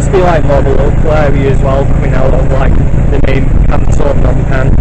must be like more of a local area as well, coming out of like the name Cant or Phnom Penh.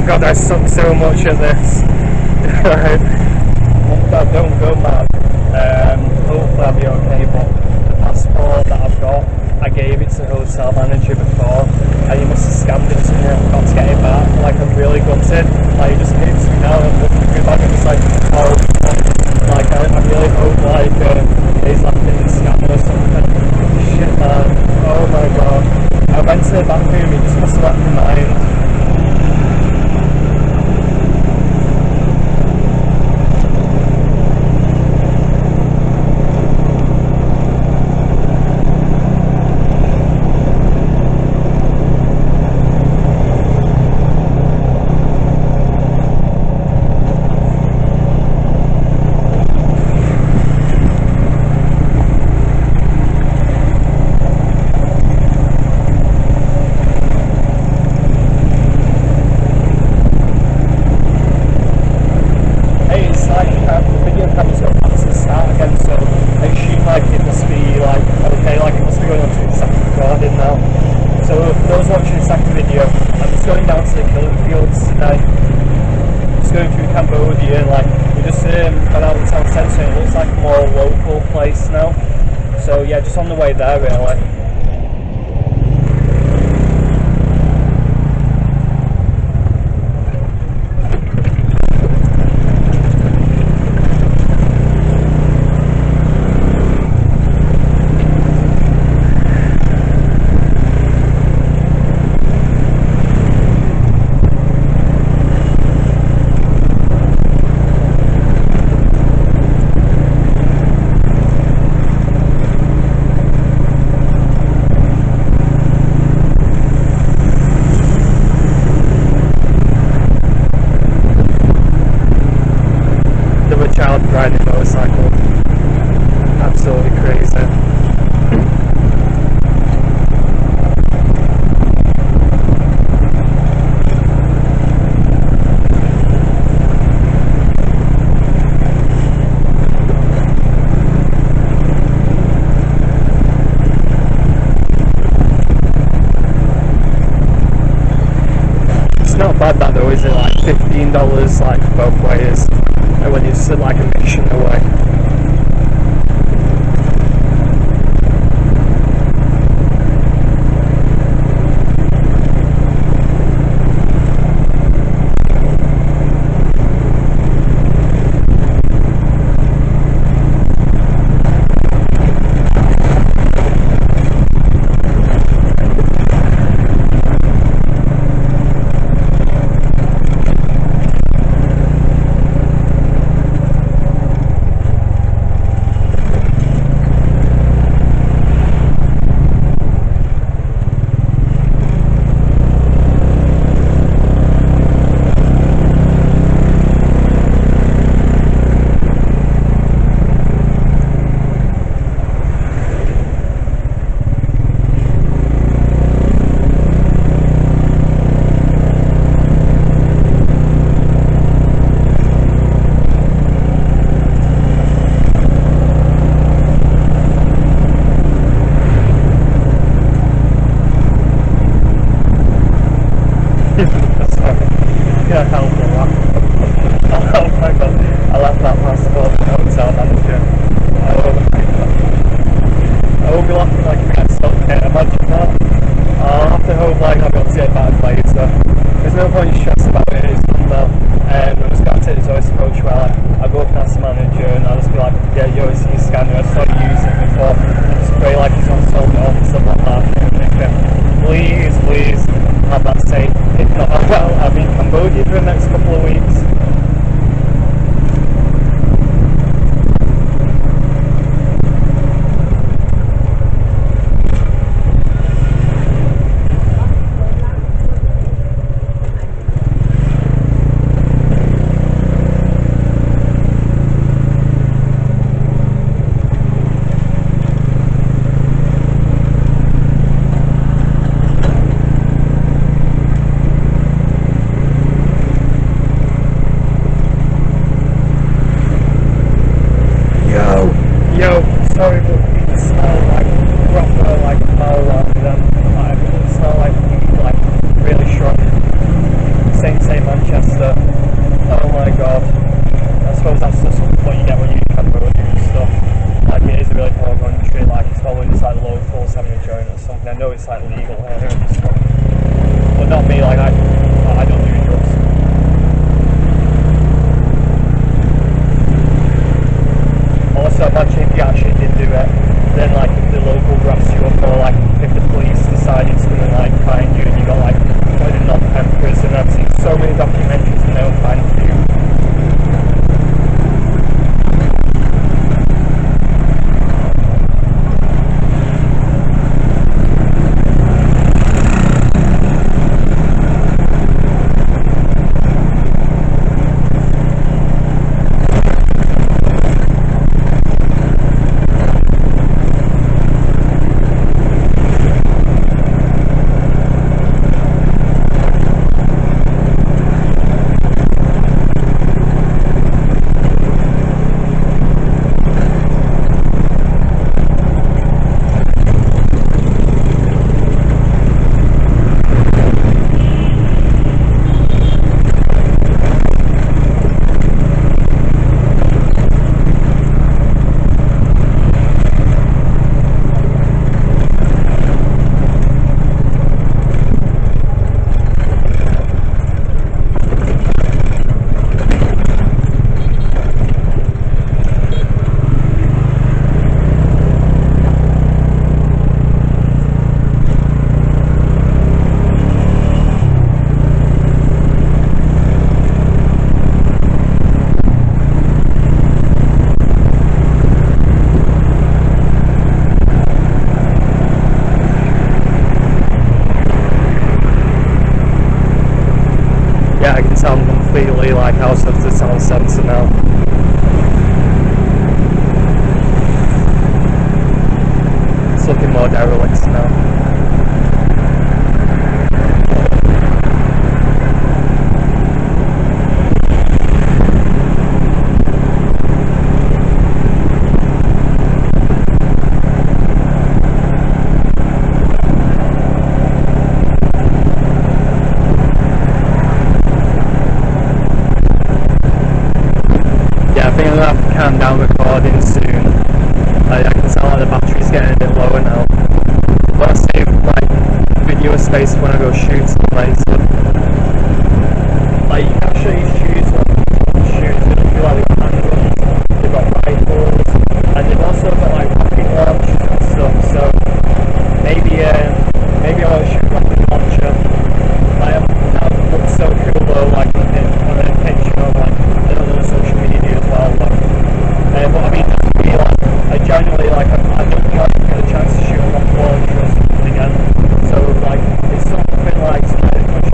God, I suck so much at this. Right. Hope I don't go mad. Hopefully I'll be okay, but the passport that I've got, I gave it to the hotel manager before, and he must have scammed it to me. I've got to get it back. Like, I'm really gutted. Like, he just hits me now and looks at me back and it's like, oh, like, I really hope, like, he's like been scammed or something. Shit, man. Oh my god. I went to the bathroom, he just must have left my mind. Cambodia, like we just got out of the town centre and it looks like a more local place now. So yeah, just on the way there really. Riding a motorcycle, absolutely crazy. It's not bad that though, is it? Like $15 like both ways. When it's like a mission away. what you get when you're in Cambodia and stuff. Like, it is a really poor country. Like, it's probably just like locals having a joint or something. I know it's like legal here and stuff, but not me. Like, I don't do drugs. Also, imagine if you actually did do it, then like if the local grass you up, or like if the police decided to come and like find you and you got like put in Phnom Penh prison. I've seen so many documentaries and they'll find you. Yeah, I can tell I'm completely like out of the town centre now. It's looking more derelict now. I think I'm going to have to calm down recording soon. I can tell like the battery's getting a bit lower now. I want to save like video space when I go shooting later. Like, you can actually choose what you shoot. They don't feel like they've got handguns, they've got rifles, and they've also got like rocket launchers and stuff. So maybe I won't shoot rocket launcher. Like, that would look so cool though, like on a picture of like on social media as well. But I mean, just to be like, I genuinely like, I don't think I can get a chance to shoot a rocket launcher or something again. So like, it's something like to get a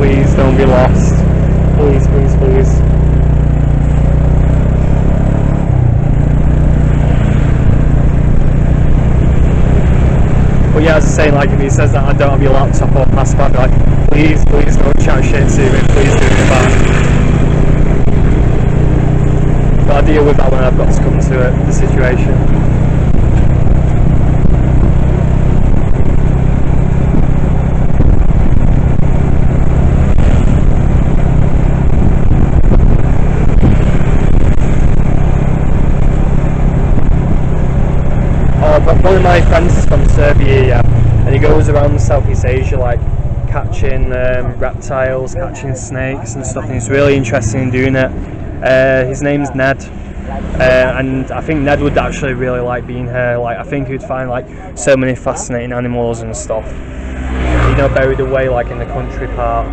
please don't be lost. Please, please, please. But yeah, as I say, like if he says that I don't have your laptop or passport, I'd be like, please, please don't chat shit to me, please do it back. But I'll deal with that when I've got to come to it, the situation. But one of my friends is from Serbia, yeah, and he goes around Southeast Asia like catching reptiles, catching snakes and stuff, and he's really interested in doing it. His name's Ned, and I think Ned would actually really like being here. Like I think he'd find like so many fascinating animals and stuff, you know, buried away like in the country part.